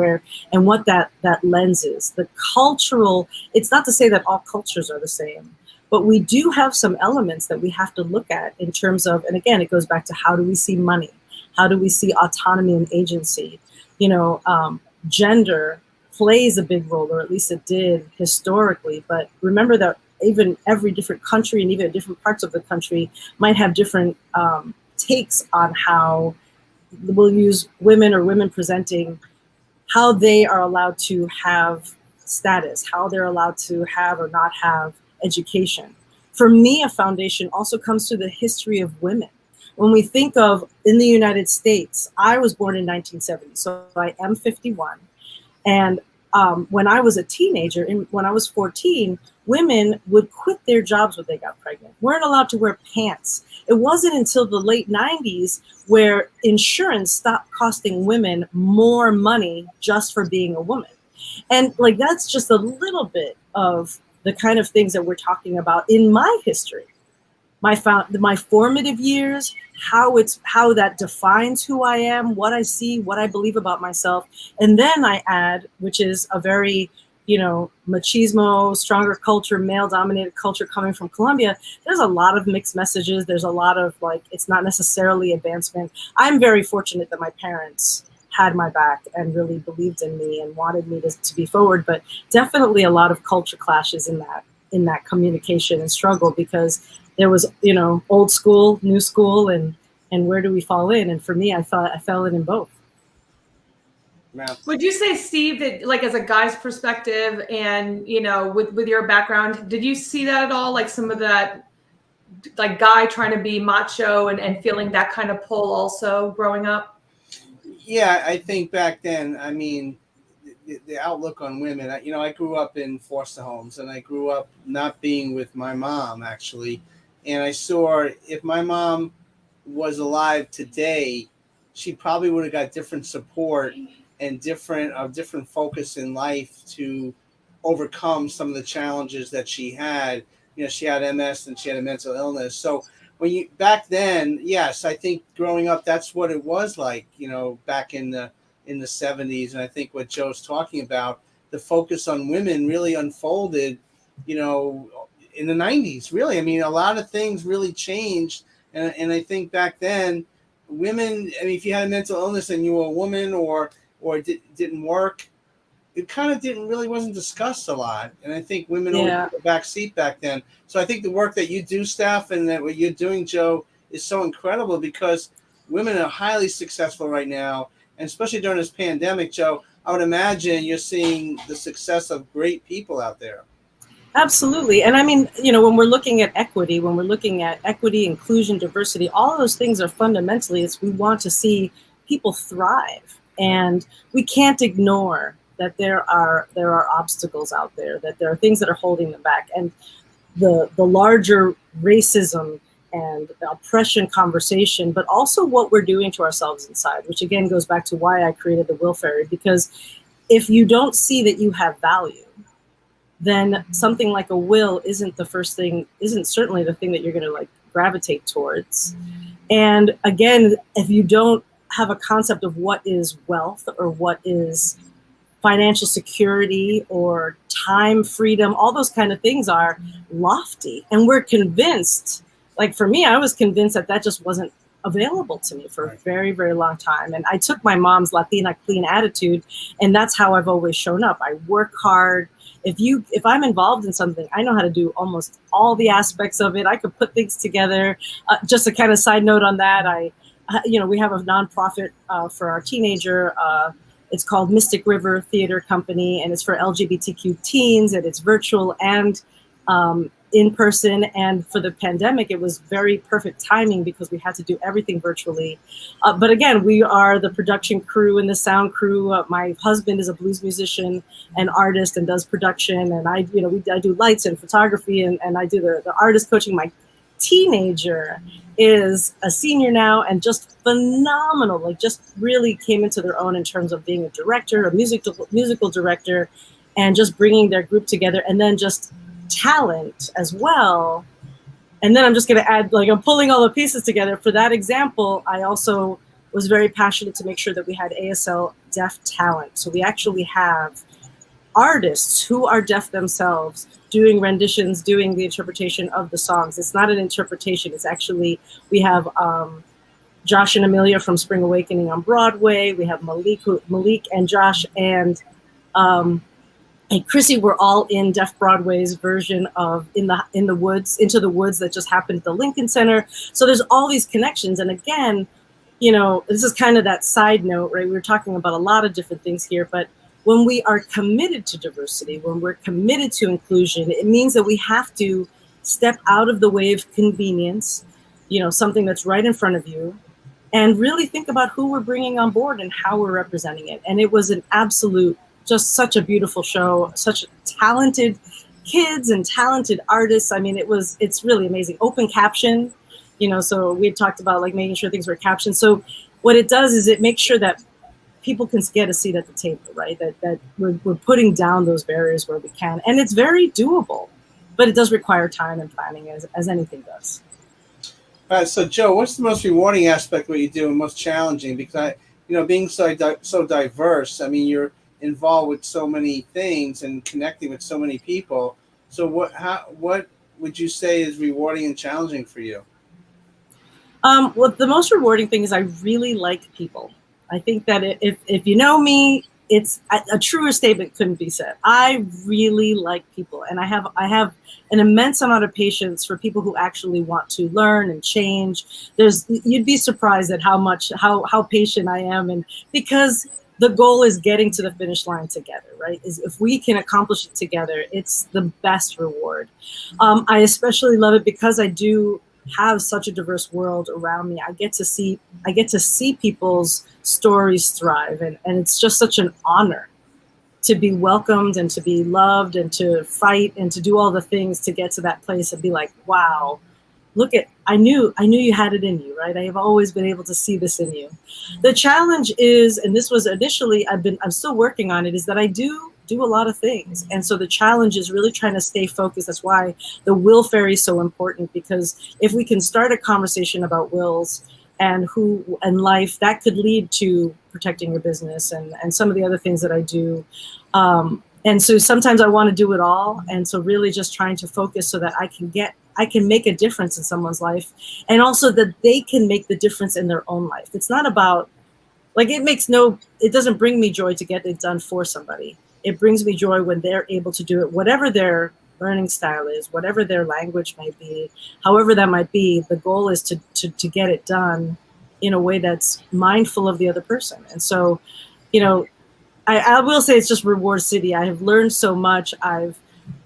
and what that lens is. The cultural, it's not to say that all cultures are the same, but we do have some elements that we have to look at in terms of, and again, it goes back to how do we see money? How do we see autonomy and agency? Gender plays a big role, or at least it did historically, but remember that even every different country and even different parts of the country might have different takes on how we'll use women or women presenting, how they are allowed to have status, how they're allowed to have or not have education. For me, a foundation also comes to the history of women. When we think of in the United States, I was born in 1970, so I am 51. And when I was a teenager, when I was 14, women would quit their jobs when they got pregnant, weren't allowed to wear pants. It wasn't until the late 90s where insurance stopped costing women more money just for being a woman. And like, that's just a little bit of the kind of things that we're talking about in my history, my formative years, how that defines who I am, what I see, what I believe about myself. And then I add, which is a very, machismo, stronger culture, male dominated culture coming from Colombia. There's a lot of mixed messages. There's a lot of it's not necessarily advancement. I'm very fortunate that my parents had my back and really believed in me and wanted me to be forward, but definitely a lot of culture clashes in that communication and struggle, because there was, old school, new school, and where do we fall in? And for me, I fell in both.
Would you say, Steve, that like as a guy's perspective and, with your background, did you see that at all? Like some of that, like guy trying to be macho and feeling that kind of pull also growing up?
Yeah, I think back then, I mean, the outlook on women, I grew up in foster homes, and I grew up not being with my mom, actually. And I saw if my mom was alive today, she probably would have got different support and different focus in life to overcome some of the challenges that she had. She had MS and she had a mental illness. So back then, yes, I think growing up, that's what it was like, back in the 70s. And I think what Joe's talking about, the focus on women really unfolded, in the 90s, really. I mean, a lot of things really changed. And I think back then, women, I mean, if you had a mental illness and you were a woman or it didn't work, it kind of wasn't discussed a lot. And I think women took a back seat back then. So I think the work that you do, Steph, and that what you're doing, Joe, is so incredible, because women are highly successful right now. And especially during this pandemic, Joe, I would imagine you're seeing the success of great people out there.
Absolutely. And I mean, when we're looking at equity, inclusion, diversity, all of those things are fundamentally, we want to see people thrive. And we can't ignore that there are obstacles out there, that there are things that are holding them back. And the larger racism and the oppression conversation, but also what we're doing to ourselves inside, which again goes back to why I created the Will Fairy, because if you don't see that you have value, then something like a will isn't certainly the thing that you're going to gravitate towards. And again, if you don't have a concept of what is wealth or what is financial security or time freedom, all those kind of things are lofty. And we're convinced, like for me, I was convinced that just wasn't available to me for a very, very long time. And I took my mom's Latina clean attitude, and that's how I've always shown up. I work hard. if I'm involved in something, I know how to do almost all the aspects of it. I could put things together. Just a kind of side note on that, we have a nonprofit for our teenager. It's called Mystic River Theater Company, and it's for LGBTQ teens, and it's virtual and in person. And for the pandemic, it was very perfect timing because we had to do everything virtually. But again, we are the production crew and the sound crew. My husband is a blues musician and artist and does production, and I do lights and photography, and I do the artist coaching. My teenager is a senior now and just phenomenal, like just really came into their own in terms of being a director, a musical director, and just bringing their group together, and then just talent as well. And then I'm just going to add, like, I'm pulling all the pieces together. For that example, I also was very passionate to make sure that we had ASL deaf talent. So we actually have artists who are deaf themselves doing renditions, doing the interpretation of the songs. It's not an interpretation. It's actually, we have Josh and Amelia from Spring Awakening on Broadway. We have Malik and Josh and Chrissy were all in Deaf Broadway's version of Into the Woods that just happened at the Lincoln Center. So there's all these connections. And again, this is kind of that side note, right? We were talking about a lot of different things here, but when we are committed to diversity, when we're committed to inclusion, it means that we have to step out of the way of convenience, something that's right in front of you, and really think about who we're bringing on board and how we're representing it. And it was an absolute, just such a beautiful show, such talented kids and talented artists. I mean, it's really amazing. Open caption, so we had talked about like making sure things were captioned. So what it does is it makes sure that people can get a seat at the table, right? That we're putting down those barriers where we can. And it's very doable, but it does require time and planning as anything does.
All right, so Joe, what's the most rewarding aspect of what you do and most challenging? Because being so diverse, I mean, you're involved with so many things and connecting with so many people. So what would you say is rewarding and challenging for you?
Well, the most rewarding thing is I really like people. I think that if you know me, it's a truer statement couldn't be said. I really like people, and I have an immense amount of patience for people who actually want to learn and change. You'd be surprised at how patient I am, and because the goal is getting to the finish line together, right? Is if we can accomplish it together, it's the best reward. I especially love it because I do have such a diverse world around me. I get to see people's stories thrive, and it's just such an honor to be welcomed and to be loved and to fight and to do all the things to get to that place and be like, wow, I knew you had it in you, right? I have always been able to see this in you. The challenge is, and this was initially, I'm still working on it, is that I do a lot of things. And so the challenge is really trying to stay focused. That's why the will fairy is so important, because if we can start a conversation about wills and life, that could lead to protecting your business and some of the other things that I do. And so sometimes I want to do it all. And so really just trying to focus so that I can make a difference in someone's life, and also that they can make the difference in their own life. It's not about, like, it doesn't bring me joy to get it done for somebody. It brings me joy when they're able to do it, whatever their learning style is, whatever their language might be, however that might be. The goal is to get it done in a way that's mindful of the other person. And so, I will say it's just Reward City. I have learned so much. I've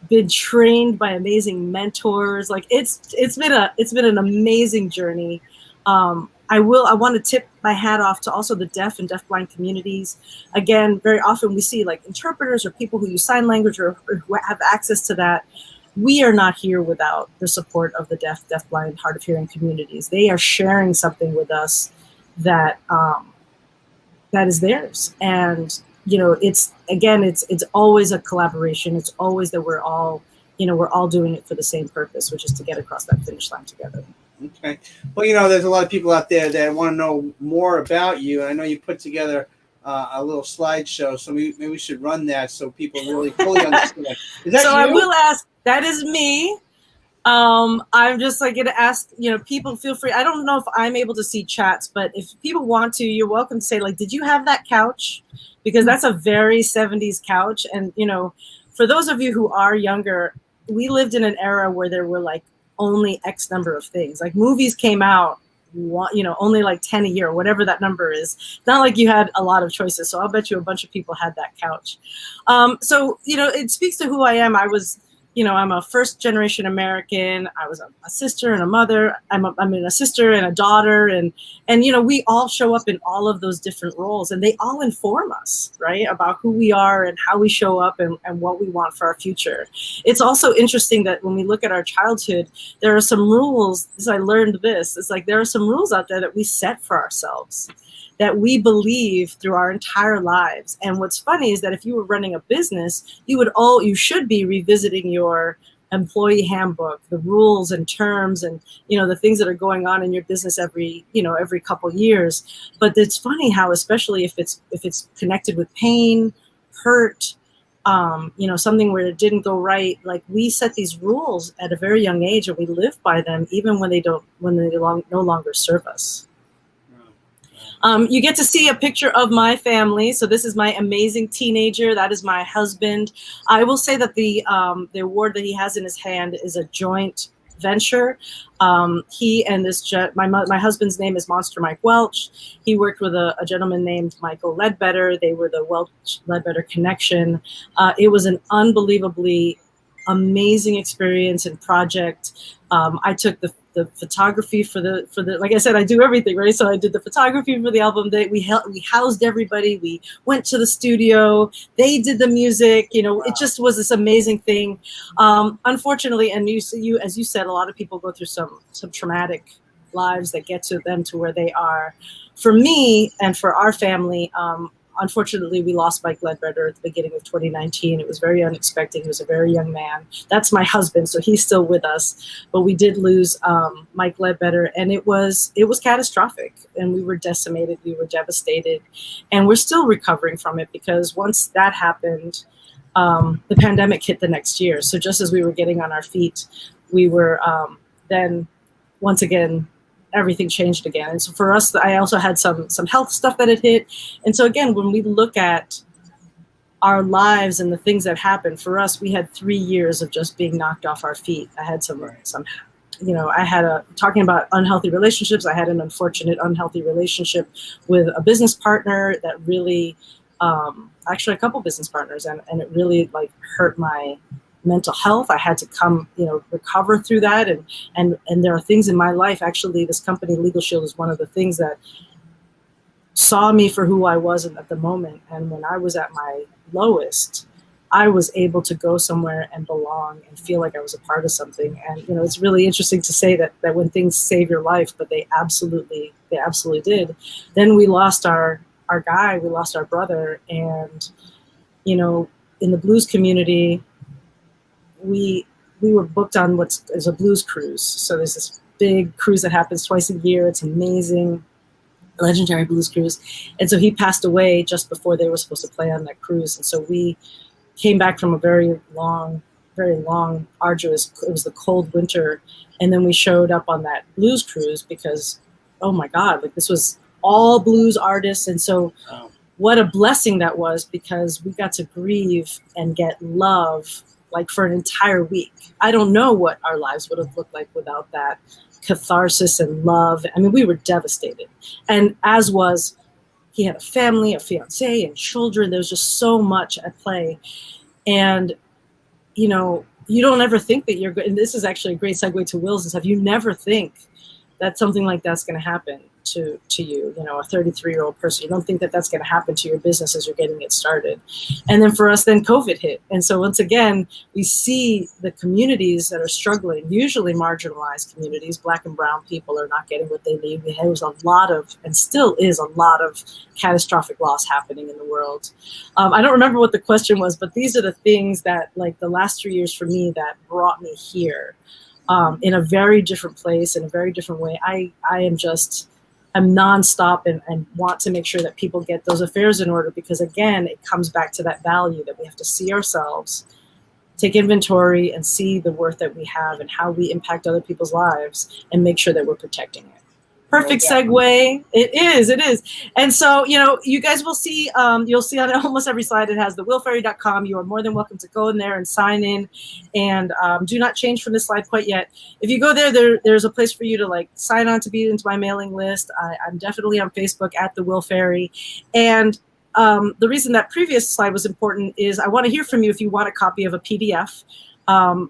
been trained by amazing mentors. Like it's been an amazing journey. I want to tip my hat off to also the deaf and deafblind communities. Again, very often we see like interpreters or people who use sign language or who have access to that. We are not here without the support of the deaf, deafblind, hard of hearing communities. They are sharing something with us that is theirs. And it's always a collaboration. It's always that we're all doing it for the same purpose, which is to get across that finish line together.
Okay. Well, there's a lot of people out there that want to know more about you. And I know you put together a little slideshow, so maybe we should run that so people really fully understand. Is that
so
you?
I will ask, that is me. I'm just like going to ask, people feel free. I don't know if I'm able to see chats, but if people want to, you're welcome to say, like, did you have that couch? Because that's a very 70s couch. And, for those of you who are younger, we lived in an era where there were like only X number of things. Like movies came out, only like 10 a year, whatever that number is. It's not like you had a lot of choices. So I'll bet you a bunch of people had that couch. So, it speaks to who I am. I'm a first generation American. I was a sister and a mother. I'm a sister and a daughter. And we all show up in all of those different roles, and they all inform us, right, about who we are and how we show up and what we want for our future. It's also interesting that when we look at our childhood, there are some rules. I learned this. It's like there are some rules out there that we set for ourselves, that we believe through our entire lives. And what's funny is that if you were running a business, you should be revisiting your employee handbook, the rules and terms and, the things that are going on in your business every couple years. But it's funny how, especially if it's connected with pain, hurt, something where it didn't go right, like we set these rules at a very young age and we live by them, even when they no longer serve us. You get to see a picture of my family. So this is my amazing teenager. That is my husband. I will say that the award that he has in his hand is a joint venture. He and my husband's name is Monster Mike Welch. He worked with a gentleman named Michael Ledbetter. They were the Welch-Ledbetter connection. It was an unbelievably amazing experience and project. I took the photography for the like I said, I do everything, right? So I did the photography for the album. We housed everybody. We went to the studio. They did the music. It just was this amazing thing. Unfortunately, and you as you said, a lot of people go through some traumatic lives that get to them to where they are. For me and for our family, unfortunately, we lost Mike Ledbetter at the beginning of 2019. It was very unexpected. He was a very young man. That's my husband, so he's still with us. But we did lose Mike Ledbetter, and it was catastrophic. And we were decimated. We were devastated, and we're still recovering from it because once that happened, the pandemic hit the next year. So just as we were getting on our feet, we were then once again. Everything changed again. And so for us, I also had some health stuff that had hit. And so again, when we look at our lives and the things that happened for us, we had 3 years of just being knocked off our feet. I had talking about unhealthy relationships. I had an unfortunate unhealthy relationship with a business partner that really, actually a couple business partners, and it really like hurt my mental health. I had to come, recover through that. And there are things in my life, actually, this company, Legal Shield, is one of the things that saw me for who I was at the moment. And when I was at my lowest, I was able to go somewhere and belong and feel like I was a part of something. And, it's really interesting to say that when things save your life, but they absolutely did. Then we lost our guy, we lost our brother. And, in the blues community, we were booked on is a blues cruise. So there's this big cruise that happens twice a year. It's amazing, legendary blues cruise. And so he passed away just before they were supposed to play on that cruise. And so we came back from a very long, arduous, it was the cold winter. And then we showed up on that blues cruise because, oh my God, like this was all blues artists. And so what a blessing that was, because we got to grieve and get love like for an entire week. I don't know what our lives would have looked like without that catharsis and love. I mean, we were devastated. And he had a family, a fiance and children. There was just so much at play. And, you don't ever think that you're good. And this is actually a great segue to Will's and stuff. You never think that something like that's going to happen to you, a 33-year-old person. You don't think that that's going to happen to your business as you're getting it started. And then for us, then COVID hit. And so once again, we see the communities that are struggling, usually marginalized communities, Black and brown people are not getting what they need. There was a lot of, and still is a lot of, catastrophic loss happening in the world. I don't remember what the question was, but these are the things that, like, the last 3 years for me that brought me here in a very different place, in a very different way. I'm nonstop and want to make sure that people get those affairs in order, because again, it comes back to that value that we have to see ourselves, take inventory and see the worth that we have and how we impact other people's lives and make sure that we're protecting it. Perfect segue. It is. And so, you guys will see, you'll see on almost every slide, it has the willfairy.com. You are more than welcome to go in there and sign in, and do not change from this slide quite yet. If you go there's a place for you to sign on to be into my mailing list. I'm definitely on Facebook at the Will Fairy. And the reason that previous slide was important is I want to hear from you if you want a copy of a PDF of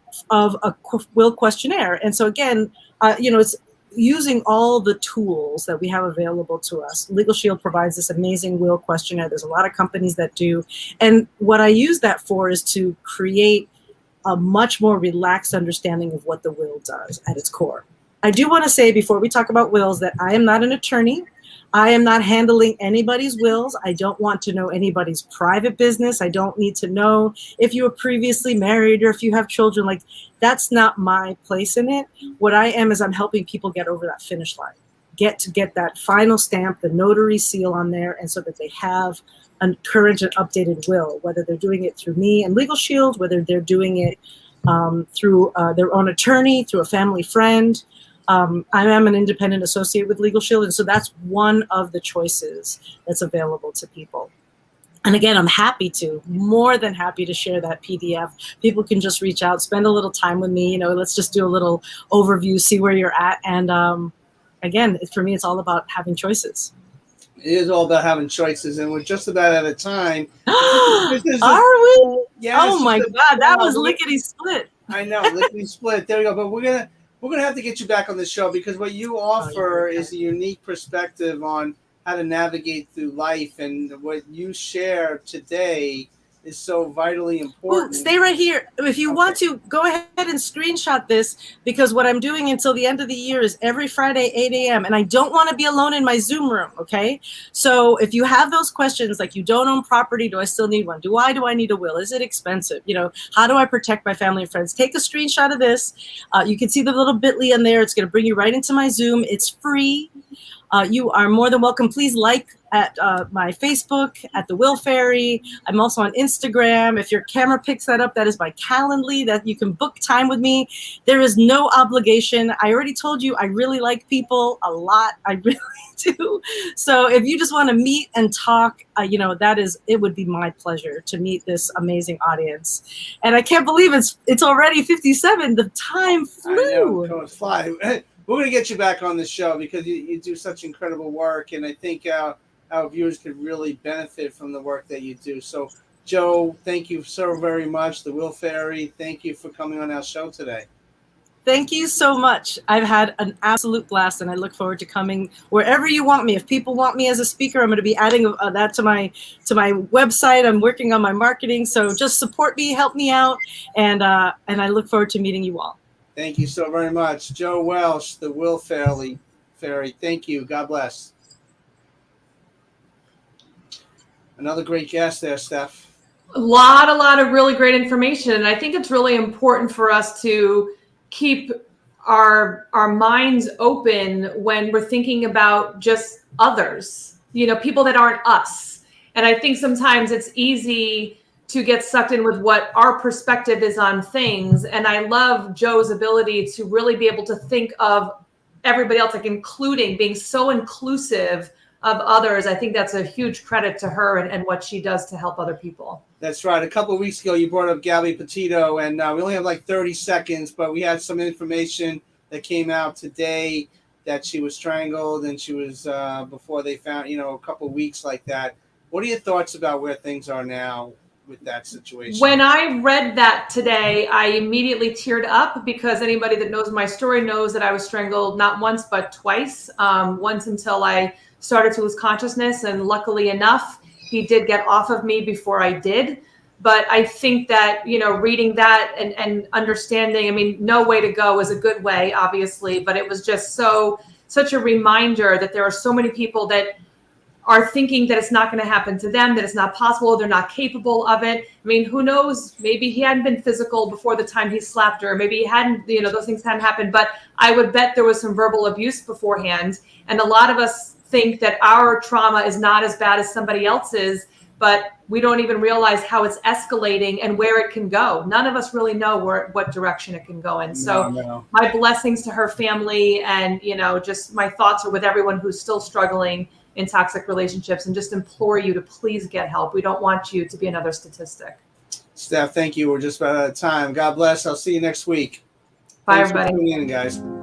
a will questionnaire. And so again, it's using all the tools that we have available to us. Legal Shield provides this amazing will questionnaire. There's a lot of companies that do. And what I use that for is to create a much more relaxed understanding of what the will does at its core. I do want to say before we talk about wills that I am not an attorney. I am not handling anybody's wills. I don't want to know anybody's private business. I don't need to know if you were previously married or if you have children. That's not my place in it. What I am is I'm helping people get over that finish line, get that final stamp, the notary seal on there, and so that they have a current and updated will, whether they're doing it through me and Legal Shield, whether they're doing it through their own attorney, through a family friend. I am an independent associate with Legal Shield, and so that's one of the choices that's available to people. And again, I'm more than happy to share that PDF. People can just reach out, spend a little time with me. Let's just do a little overview, see where you're at. And again, for me, it's all about having choices.
It is all about having choices, and we're just about out of time.
Are we?
Yes.
Oh my God, that was lickety split.
I know, lickety split. There we go. But we're gonna have to get you back on the show, because what you offer is a unique perspective on how to navigate through life, and what you share today is so vitally important.
Stay right here. If you want to, go ahead and screenshot this, because what I'm doing until the end of the year is every Friday, 8 a.m. And I don't want to be alone in my Zoom room, okay? So if you have those questions, like you don't own property, do I still need one? Do I need a will? Is it expensive? How do I protect my family and friends? Take a screenshot of this. You can see the little bit.ly in there. It's going to bring you right into my Zoom. It's free. You are more than welcome. Please at my Facebook, at the Will Fairy. I'm also on Instagram. If your camera picks that up, that is my Calendly, that you can book time with me. There is no obligation. I already told you I really like people a lot. I really do. So if you just want to meet and talk, it would be my pleasure to meet this amazing audience. And I can't believe it's already 57. The time flew.
I know, it's fly. We're going to get you back on the show, because you do such incredible work, and I think our viewers could really benefit from the work that you do. So, Joe, thank you so very much. The Will Fairy, thank you for coming on our show today.
Thank you so much. I've had an absolute blast, and I look forward to coming wherever you want me. If people want me as a speaker, I'm going to be adding that to my website. I'm working on my marketing, so just support me, help me out, and I look forward to meeting you all.
Thank you so very much. Joe Welsh, the Will Fairy. Thank you. God bless. Another great guest there, Steph.
A lot of really great information. And I think it's really important for us to keep our minds open when we're thinking about just others, people that aren't us. And I think sometimes it's easy to get sucked in with what our perspective is on things. And I love Joe's ability to really be able to think of everybody else, including being so inclusive of others. I think that's a huge credit to her and what she does to help other people.
That's right. A couple of weeks ago, you brought up Gabby Petito, and we only have 30 seconds, but we had some information that came out today that she was strangled, and she was, before they found, a couple of weeks like that. What are your thoughts about where things are now with that situation?
When I read that today, I immediately teared up, because anybody that knows my story knows that I was strangled not once, but twice. Once until I started to lose consciousness, and luckily enough, he did get off of me before I did. But I think that, reading that and understanding, no way to go is a good way, obviously, but it was just such a reminder that there are so many people that are thinking that it's not going to happen to them, that it's not possible, they're not capable of it. Who knows? Maybe he hadn't been physical before the time he slapped her. Maybe he hadn't, those things hadn't happened. But I would bet there was some verbal abuse beforehand. And a lot of us think that our trauma is not as bad as somebody else's, but we don't even realize how it's escalating and where it can go. None of us really know what direction it can go in. So
No.
my blessings to her family, and just my thoughts are with everyone who's still struggling in toxic relationships, and just implore you to please get help. We don't want you to be another statistic.
Steph, thank you. We're just about out of time. God bless. I'll see you next week.
Bye,
Thanks for
everybody.
tuning in, guys.